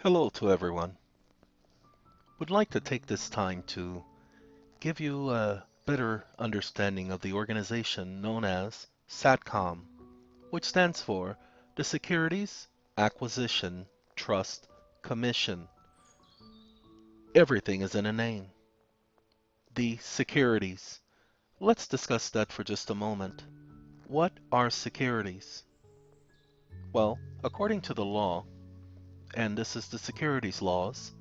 Hello to everyone. Would like to take this time to give you a better understanding of the organization known as Satcomm, which stands for the Securities Acquisition Trust Commission. Everything is in a name. The securities. Let's discuss that for just a moment. What are securities? Well, according to the law, and this is the securities laws,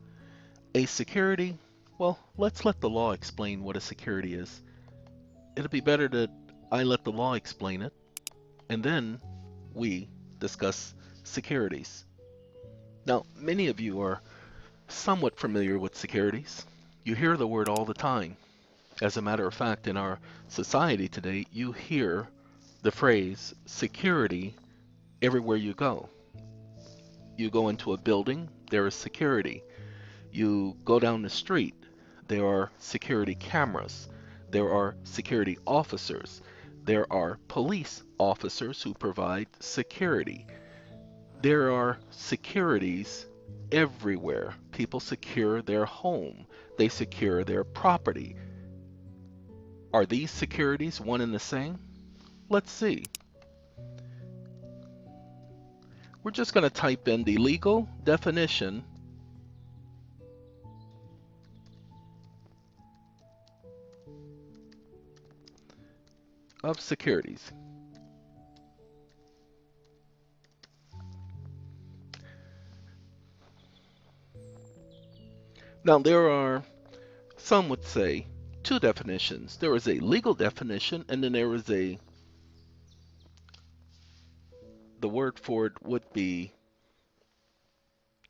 a security, well, let's let the law explain what a security is. It'll be better that I let the law explain it, and then we discuss securities. Now, many of you are somewhat familiar with securities. You hear the word all the time. As a matter of fact, in our society today, you hear the phrase security everywhere you go. You go into a building, there is security. You go down the street, there are security cameras. There are security officers. There are police officers who provide security. There are securities everywhere. People secure their home. They secure their property. Are these securities one and the same? Let's see. We're just going to type in the legal definition of securities. Now, there are, some would say, two definitions. There is a legal definition, and then there is the word for it would be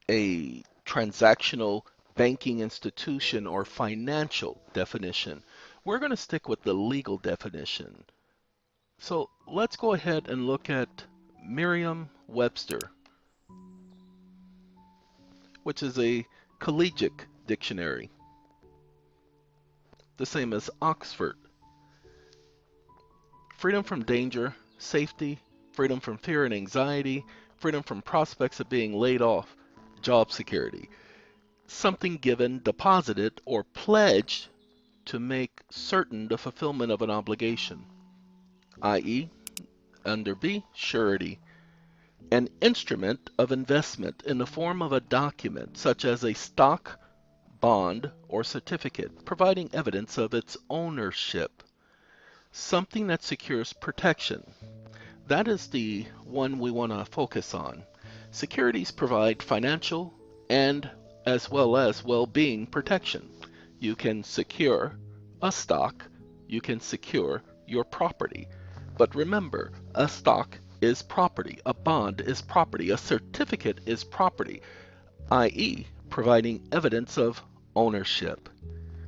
a transactional banking institution or financial definition. We're going to stick with the legal definition. So let's go ahead and look at Merriam-Webster, which is a collegiate dictionary, the same as Oxford. Freedom from danger, safety, freedom from fear and anxiety, freedom from prospects of being laid off, job security. Something given, deposited, or pledged to make certain the fulfillment of an obligation, i.e., under B, surety. An instrument of investment in the form of a document such as a stock, bond, or certificate, providing evidence of its ownership. Something that secures protection. That is the one we want to focus on. Securities provide financial and as well as well-being protection. You can secure a stock, you can secure your property. But remember, a stock is property, a bond is property, a certificate is property, i.e., providing evidence of ownership.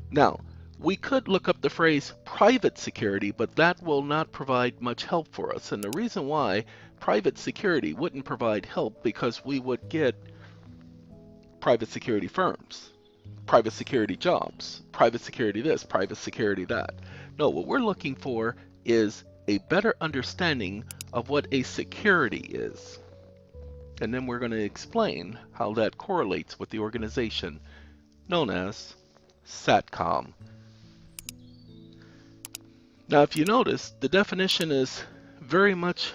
Now, we could look up the phrase private security, but that will not provide much help for us. And the reason why private security wouldn't provide help because we would get private security firms, private security jobs, private security this, private security that. No, what we're looking for is a better understanding of what a security is. And then we're going to explain how that correlates with the organization known as Satcomm. Now, if you notice, the definition is very much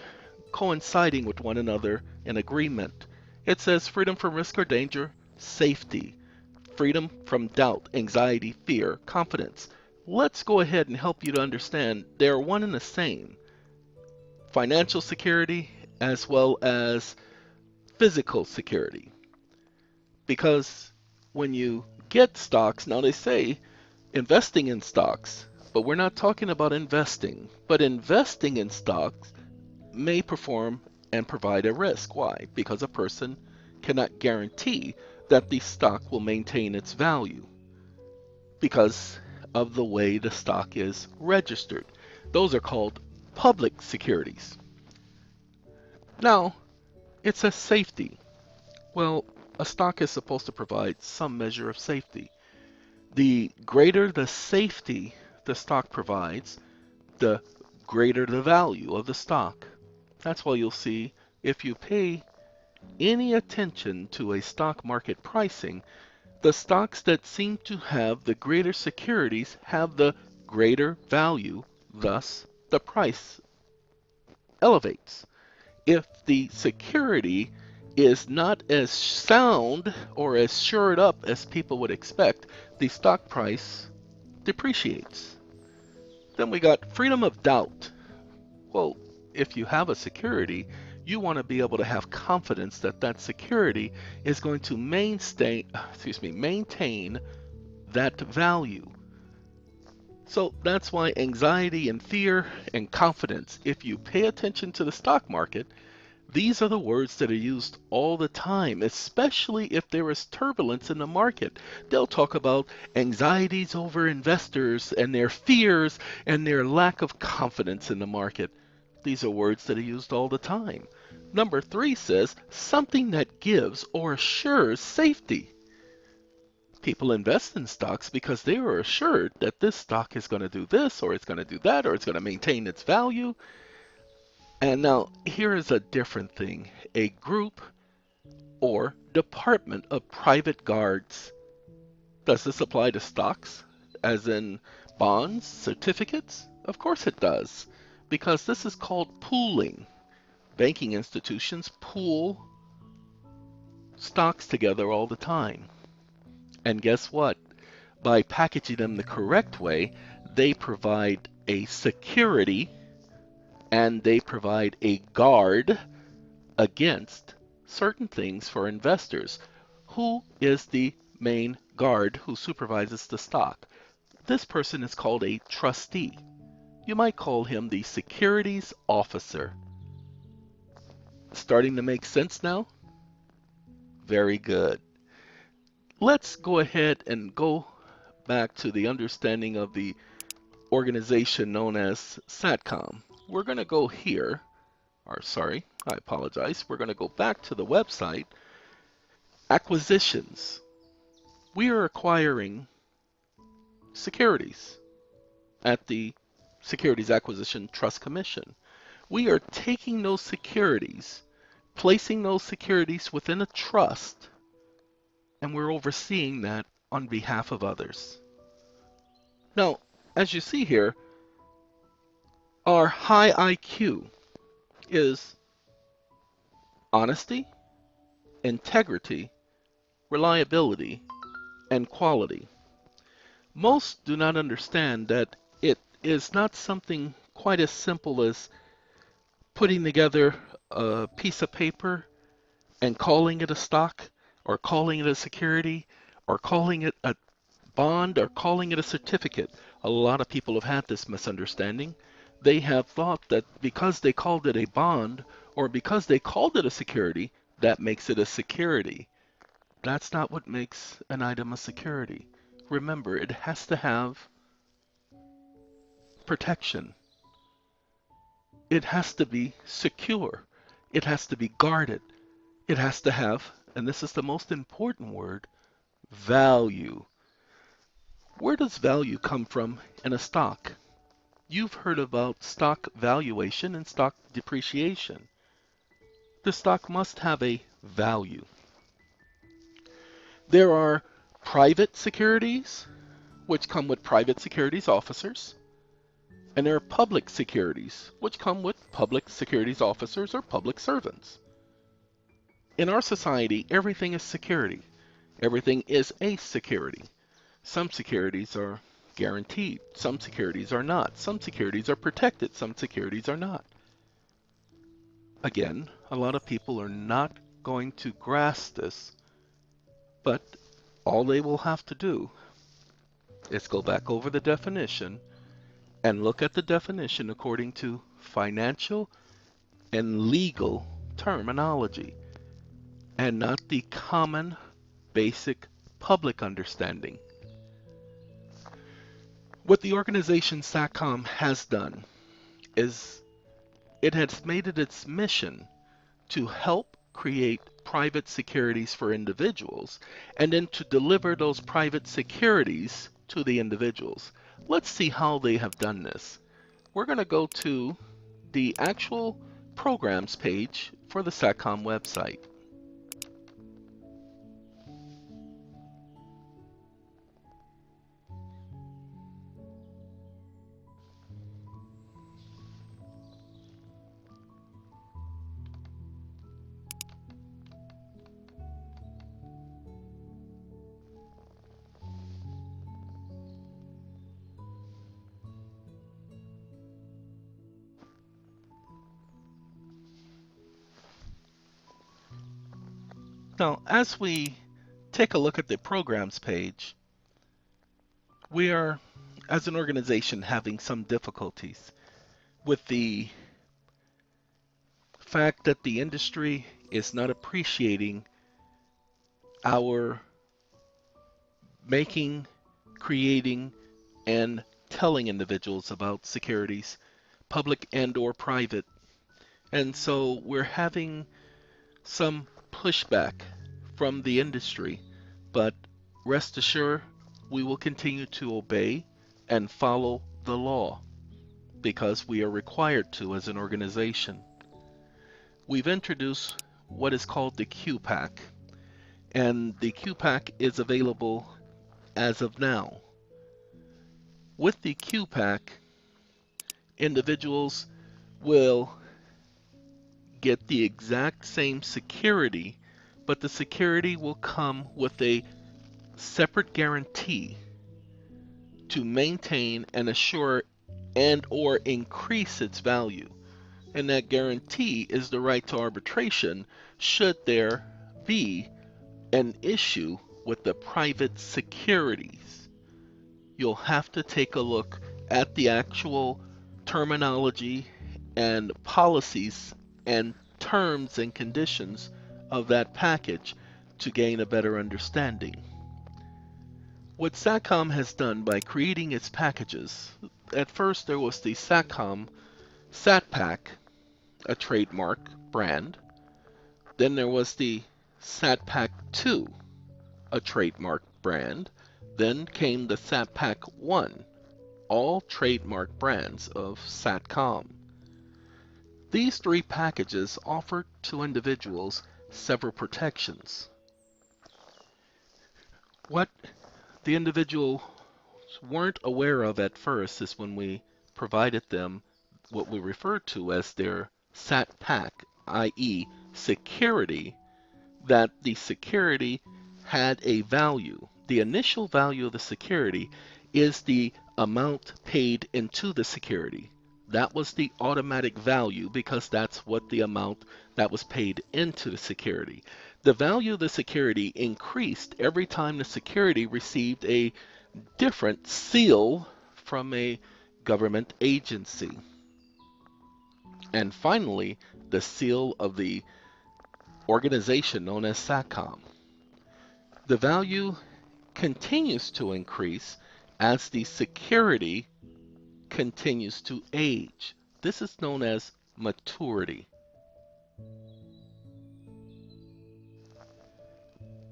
coinciding with one another in agreement. It says freedom from risk or danger, safety, freedom from doubt, anxiety, fear, confidence. Let's go ahead and help you to understand they are one and the same. Financial security as well as physical security. Because when you get stocks, now they say investing in stocks, but we're not talking about investing. But investing in stocks may perform and provide a risk. Why? Because a person cannot guarantee that the stock will maintain its value because of the way the stock is registered. Those are called public securities. Now, it says safety. Well, a stock is supposed to provide some measure of safety. The greater the safety the stock provides, the greater the value of the stock. That's why you'll see if you pay any attention to a stock market pricing, the stocks that seem to have the greater securities have the greater value, thus the price elevates. If the security is not as sound or as shored up as people would expect, the stock price depreciates. Then we got freedom of doubt. Well, if you have a security, you want to be able to have confidence that that security is going to maintain that value. So that's why anxiety and fear and confidence, if you pay attention to the stock market, these are the words that are used all the time, especially if there is turbulence in the market. They'll talk about anxieties over investors and their fears and their lack of confidence in the market. These are words that are used all the time. Number three says something that gives or assures safety. People invest in stocks because they are assured that this stock is going to do this, or it's going to do that, or it's going to maintain its value. And now, here is a different thing. A group or department of private guards. Does this apply to stocks, as in bonds, certificates? Of course it does, because this is called pooling. Banking institutions pool stocks together all the time. And guess what? By packaging them the correct way, they provide a security and they provide a guard against certain things for investors. Who is the main guard who supervises the stock? This person is called a trustee. You might call him the securities officer. Starting to make sense now? Very good. Let's go ahead and go back to the understanding of the organization known as Satcomm. We're going to go here, or sorry, I apologize. We're going to go back to the website. Acquisitions. We are acquiring securities at the Securities Acquisition Trust Commission. We are taking those securities, placing those securities within a trust, and we're overseeing that on behalf of others. Now, as you see here, our high IQ is honesty, integrity, reliability, and quality. Most do not understand that it is not something quite as simple as putting together a piece of paper and calling it a stock, or calling it a security, or calling it a bond, or calling it a certificate. A lot of people have had this misunderstanding. They have thought that because they called it a bond, or because they called it a security, that makes it a security. That's not what makes an item a security. Remember, it has to have protection. It has to be secure. It has to be guarded. It has to have, and this is the most important word, value. Where does value come from in a stock? You've heard about stock valuation and stock depreciation. The stock must have a value. There are private securities, which come with private securities officers, and there are public securities, which come with public securities officers or public servants. In our society, everything is security. Everything is a security. Some securities are guaranteed. Some securities are not. Some securities are protected. Some securities are not. Again, a lot of people are not going to grasp this, but all they will have to do is go back over the definition and look at the definition according to financial and legal terminology, and not the common, basic, public understanding. What the organization Satcomm has done is it has made it its mission to help create private securities for individuals, and then to deliver those private securities to the individuals. Let's see how they have done this. We're going to go to the actual programs page for the Satcomm website. Now, as we take a look at the programs page, we are, as an organization, having some difficulties with the fact that the industry is not appreciating our making, creating, and telling individuals about securities, public and or private. And so we're having some pushback from the industry, but rest assured we will continue to obey and follow the law because we are required to as an organization. We've introduced what is called the Q-Pack, and the Q-Pack is available as of now. With the Q-Pack, individuals will get the exact same security, but the security will come with a separate guarantee to maintain and assure and or increase its value. And that guarantee is the right to arbitration should there be an issue with the private securities. You'll have to take a look at the actual terminology and policies and terms and conditions of that package to gain a better understanding. What Satcomm has done by creating its packages, at first there was the Satcomm SatPack, a trademark brand. Then there was the SatPack 2, a trademark brand. Then came the SatPack 1, all trademark brands of Satcomm. These three packages offer to individuals several protections. What the individuals weren't aware of at first is when we provided them what we refer to as their SatPack, i.e. security, that the security had a value. The initial value of the security is the amount paid into the security. That was the automatic value because that's what the amount that was paid into the security. The value of the security increased every time the security received a different seal from a government agency. And finally, the seal of the organization known as Satcomm. The value continues to increase as the security continues to age. This is known as maturity.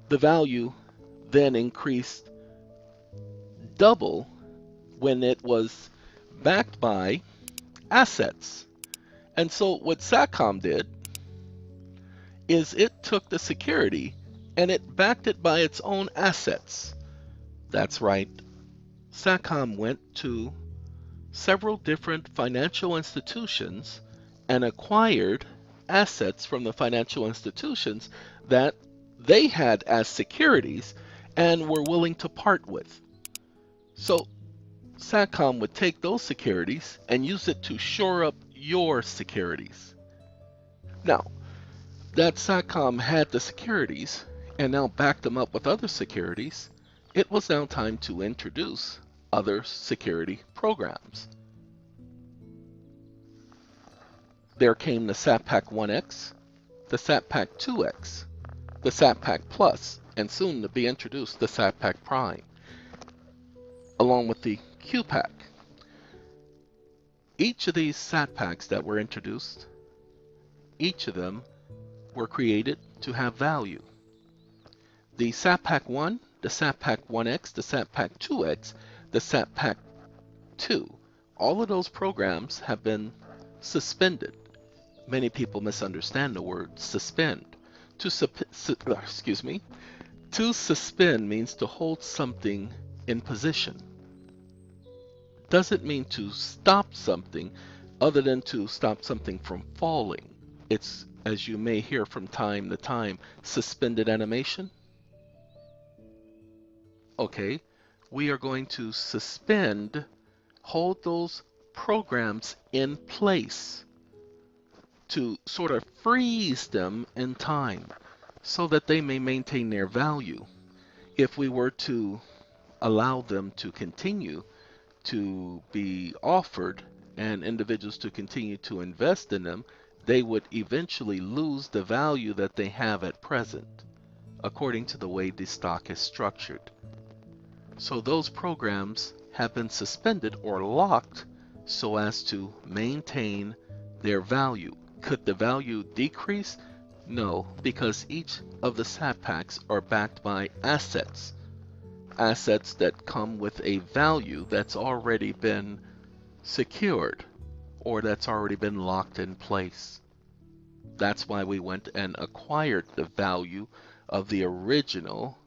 The value then increased double when it was backed by assets. And so what Satcomm did is it took the security and it backed it by its own assets. That's right. Satcomm went to several different financial institutions and acquired assets from the financial institutions that they had as securities and were willing to part with. So Satcomm would take those securities and use it to shore up your securities. Now, that Satcomm had the securities and now backed them up with other securities, it was now time to introduce other security programs. There came the SatPack 1X, the SatPack 2X, the SatPack Plus, and soon to be introduced the SatPack Prime, along with the Q-Pack. Each of these SatPacks that were introduced, each of them were created to have value. The SatPack 1, the SatPack 1X, the SatPack 2X, the SatPack 2, all of those programs have been suspended. Many people misunderstand the word suspend. To suspend means to hold something in position. Doesn't mean to stop something other than to stop something from falling. It's, as you may hear from time to time, suspended animation. Okay, we are going to suspend, hold those programs in place to sort of freeze them in time so that they may maintain their value. If we were to allow them to continue to be offered and individuals to continue to invest in them, they would eventually lose the value that they have at present, according to the way the stock is structured. So those programs have been suspended or locked so as to maintain their value. Could the value decrease? No, because each of the SAT packs are backed by assets. Assets that come with a value that's already been secured or that's already been locked in place. That's why we went and acquired the value of the original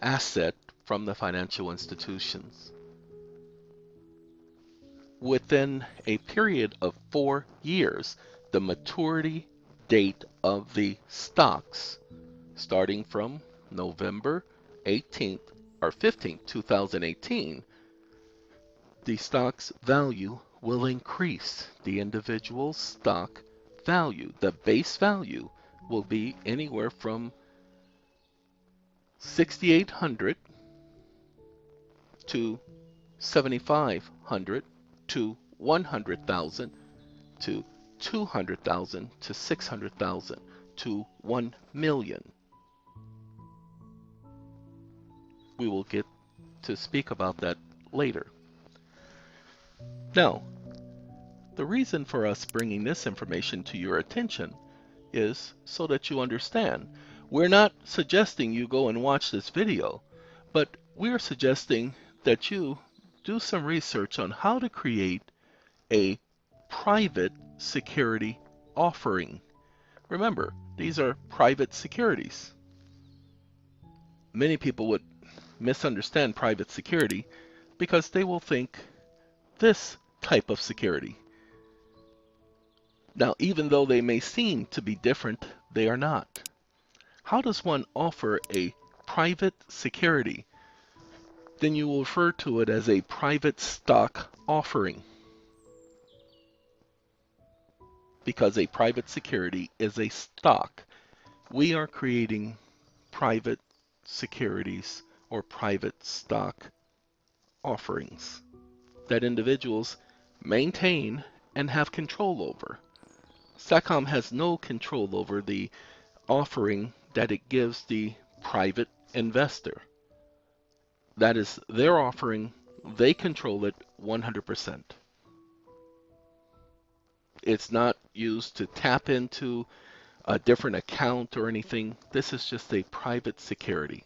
asset from the financial institutions. Within a period of 4 years, the maturity date of the stocks, starting from November 18th or 15th, 2018, the stock's value will increase. The individual stock value, the base value, will be anywhere from 6,800 to 7,500 to 100,000 to 200,000 to 600,000 to 1 million. We will get to speak about that later. Now, the reason for us bringing this information to your attention is so that you understand. We're not suggesting you go and watch this video, but we're suggesting that you do some research on how to create a private security offering. Remember, these are private securities. Many people would misunderstand private security because they will think this type of security. Now, even though they may seem to be different, they are not. How does one offer a private security? Then you will refer to it as a private stock offering, because a private security is a stock. We are creating private securities or private stock offerings that individuals maintain and have control over. Satcomm has no control over the offering that it gives the private investor. That is their offering. They control it 100%. It's not used to tap into a different account or anything. This is just a private security.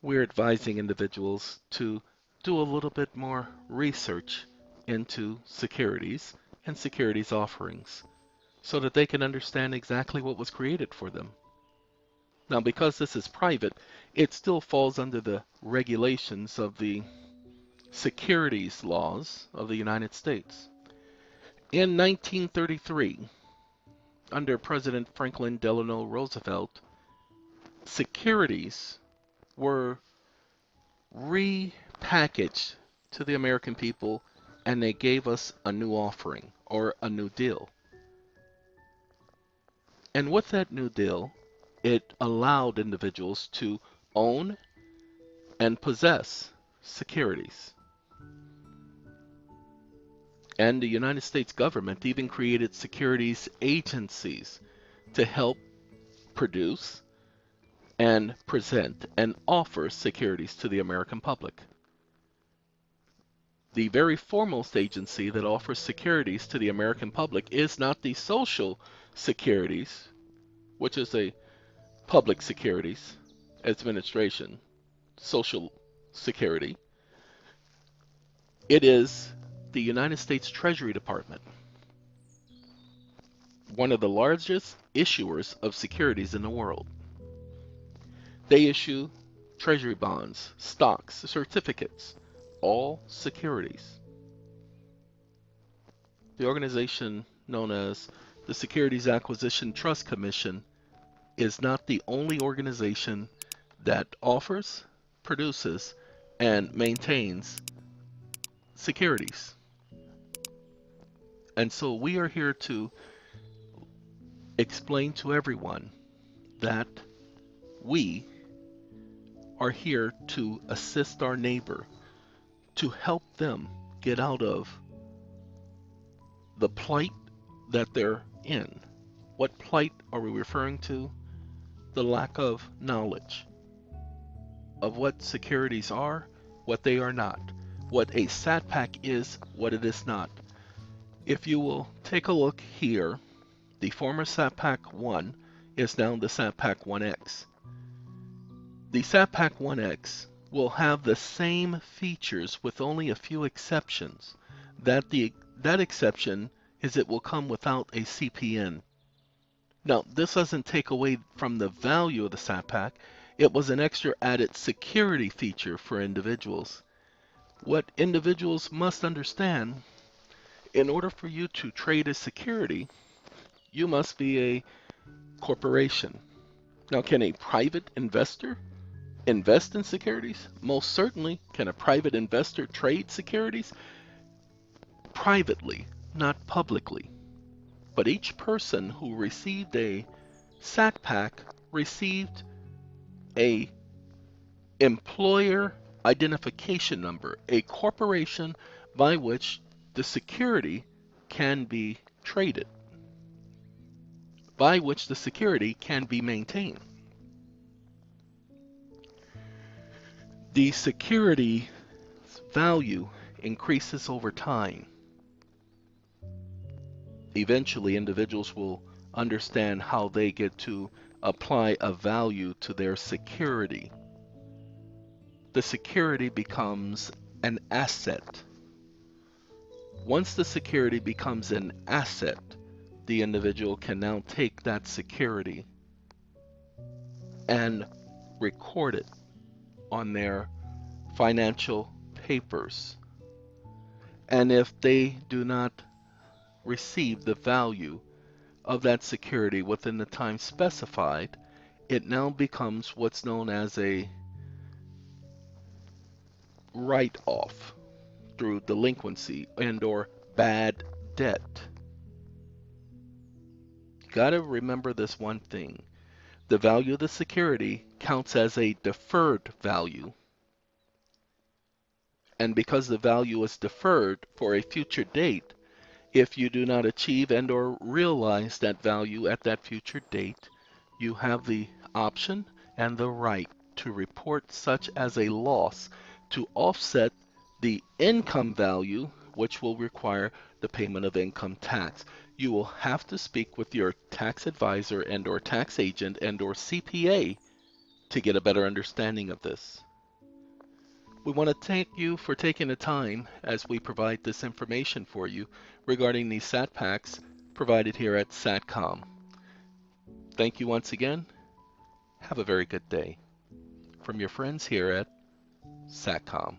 We're advising individuals to do a little bit more research into securities and securities offerings so that they can understand exactly what was created for them. Now, because this is private, it still falls under the regulations of the securities laws of the United States. In 1933, under President Franklin Delano Roosevelt, securities were repackaged to the American people, and they gave us a new offering or a new deal. And with that new deal, it allowed individuals to own and possess securities. And the United States government even created securities agencies to help produce and present and offer securities to the American public. The very foremost agency that offers securities to the American public is not the Social Securities, which is a public securities administration, Social Security. It is the United States Treasury Department, one of the largest issuers of securities in the world. They issue treasury bonds, stocks, certificates, all securities. The organization known as the Securities Acquisition Trust Commission is not the only organization that offers, produces, and maintains securities. And so we are here to explain to everyone that we are here to assist our neighbor, to help them get out of the plight that they're in. What plight are we referring to? The lack of knowledge of what securities are, what they are not, what a SATPAC is, what it is not. If you will take a look here, the former SATPAC 1 is now the SATPAC 1X. The SATPAC 1X will have the same features with only a few exceptions. That exception is it will come without a CPN. Now, this doesn't take away from the value of the SATPAC. It was an extra added security feature for individuals. What individuals must understand, in order for you to trade a security, you must be a corporation. Now, can a private investor invest in securities? Most certainly. Can a private investor trade securities? Privately, not publicly. But each person who received a SATPAC received a employer identification number, a corporation by which the security can be traded, by which the security can be maintained. The security value increases over time. Eventually, individuals will understand how they get to apply a value to their security. The security becomes an asset. Once the security becomes an asset, the individual can now take that security and record it on their financial papers. And if they do not receive the value of that security within the time specified, it now becomes what's known as a write-off through delinquency and or bad debt. You gotta remember this one thing. The value of the security counts as a deferred value. And because the value is deferred for a future date, if you do not achieve and or realize that value at that future date, you have the option and the right to report such as a loss to offset the income value, which will require the payment of income tax. You will have to speak with your tax advisor and or tax agent and or CPA to get a better understanding of this. We want to thank you for taking the time as we provide this information for you regarding these SATPACs provided here at Satcomm. Thank you once again. Have a very good day. From your friends here at Satcomm.